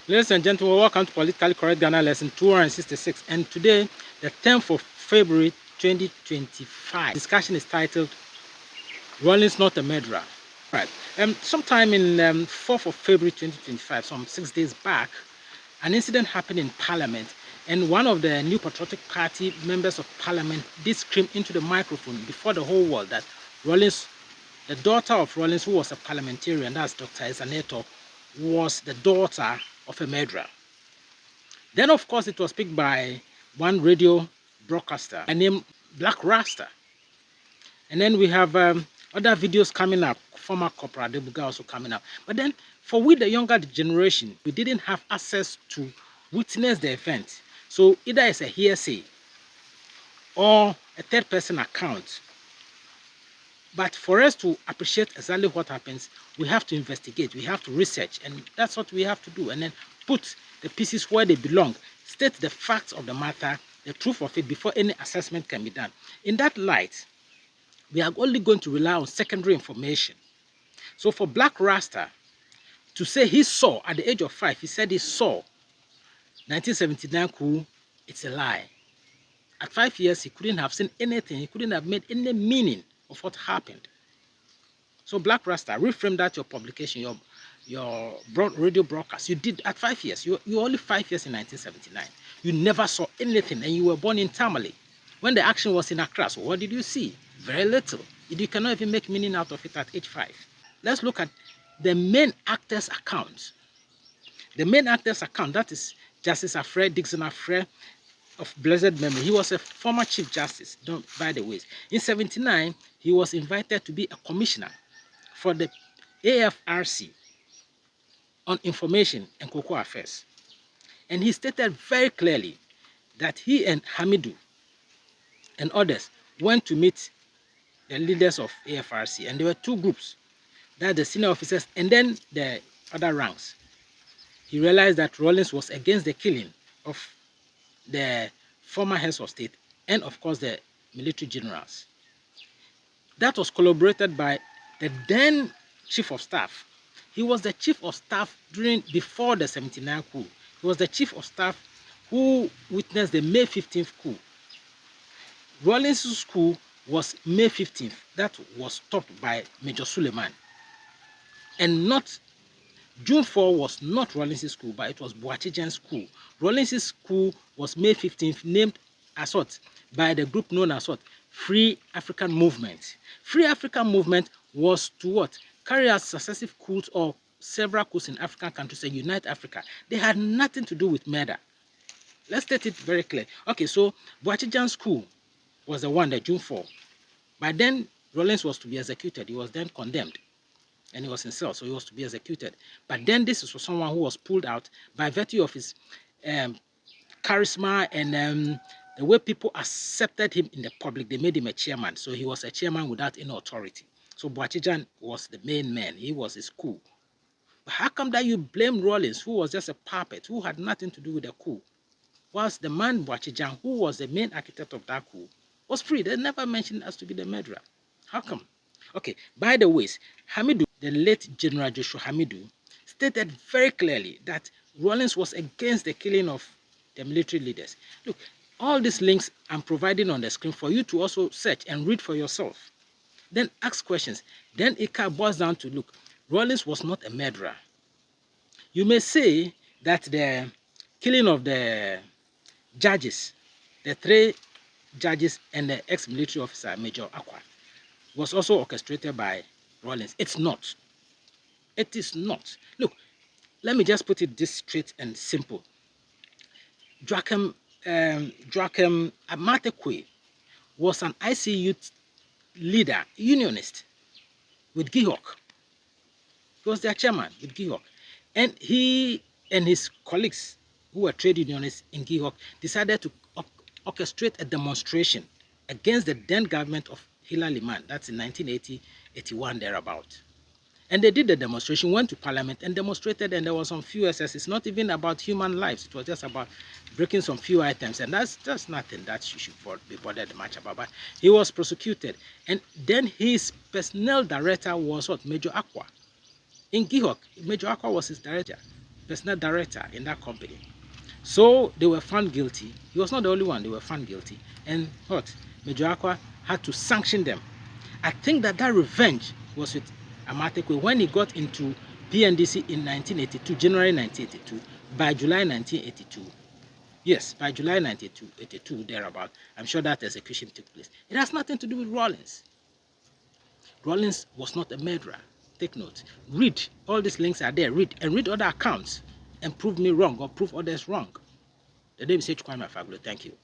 Ladies and gentlemen, welcome to Politically Correct Ghana lesson 266. And today, the 10th of February 2025, discussion is titled Rawlings Not a Murderer. Right. Sometime in 4th of February 2025, some 6 days back, an incident happened in Parliament, and one of the New Patriotic Party members of Parliament did scream into the microphone before the whole world that Rawlings, the daughter of Rawlings, who was a parliamentarian, that's Dr. Isaneto, was the daughter of a murderer. Then, of course, it was picked by one radio broadcaster named Black Rasta. And then we have other videos coming up, former Corporal Debuga also coming up. But then, for we, the younger generation, we didn't have access to witness the event. So either it's a hearsay or a third-person account. But for us to appreciate exactly what happens, we have to investigate, we have to research, and that's what we have to do. And then put the pieces where they belong, state the facts of the matter, the truth of it, before any assessment can be done. In that light, we are only going to rely on secondary information. So for Black Rasta to say he saw, at the age of 5, he said he saw 1979 coup, it's a lie. At 5 years, he couldn't have seen anything, he couldn't have made any meaning of what happened. So Black Rasta, reframe that your publication, your radio broadcast. You did at 5 years. You only 5 years in 1979. You never saw anything, and you were born in Tamale. When the action was in Accra, so what did you see? Very little. You cannot even make meaning out of it at age 5. Let's look at the main actor's account. The main actor's account, that is Justice Afre, Dixon Afre, of blessed memory. He was a former Chief Justice, by the way. In 79, he was invited to be a commissioner for the AFRC on information and cocoa affairs. And he stated very clearly that he and Hamidou and others went to meet the leaders of AFRC, and there were two groups, that the senior officers and then the other ranks. He realized that Rawlings was against the killing of the former heads of state and of course the military generals. That was corroborated by the then chief of staff. He was the chief of staff before the 79 coup. He was the chief of staff who witnessed the May 15th coup. Rawlings' coup was May 15th. That was stopped by Major Suleiman. And not June 4 was not Rawlings' coup, but it was Boachijan's coup. Rawlings' coup was May 15th, named as what? By the group known as what? Free African Movement. Free African Movement was to what? Carry out successive coups or several coups in African countries and unite Africa. They had nothing to do with murder. Let's state it very clear. Okay, so Boachijan's coup was the one, the June 4. By then, Rawlings was to be executed. He was then condemned. And he was in cell, so he was to be executed. But then this is for someone who was pulled out by virtue of his charisma and the way people accepted him in the public. They made him a chairman, so he was a chairman without any authority. So Boachijan was the main man. He was his coup. But how come that you blame Rawlings, who was just a puppet, who had nothing to do with the coup, whilst the man Boachijan, who was the main architect of that coup, was free? They never mentioned us to be the murderer. How come? Okay, by the way, Hamidou, the late General Joshua Hamidou, stated very clearly that Rawlings was against the killing of the military leaders. Look, all these links I'm providing on the screen for you to also search and read for yourself. Then ask questions. Then it boils down to, look, Rawlings was not a murderer. You may say that the killing of the judges, the 3 judges and the ex-military officer, Major Akwa, was also orchestrated by Rawlings. It's not. It is not. Look, let me just put it this straight and simple. Joachim Amatekwe was an ICU leader, unionist, with Gihok. He was their chairman with Gihok. And he and his colleagues, who were trade unionists in Gihok, decided to orchestrate a demonstration against the then government of Hila Liman. That's in 1980-81 thereabout. And they did the demonstration, went to parliament and demonstrated, and there was some few excesses. It's not even about human lives. It was just about breaking some few items, and that's just nothing that you should be bothered much about. But he was prosecuted, and then his personnel director was what? Major Akwa. In Gihok, Major Akwa was his director. personnel director in that company. So they were found guilty. He was not the only one. They were found guilty. And what? Major Aqua had to sanction them. I think that revenge was with Amatekwe when he got into PNDC in 1982, January 1982. By July 1982, yes, by July 1982, thereabout, I'm sure that execution took place. It has nothing to do with Rawlings. Rawlings was not a murderer. Take note. Read. All these links are there. Read. And read other accounts and prove me wrong or prove others wrong. The name is H. Kwame Afaglo. Thank you.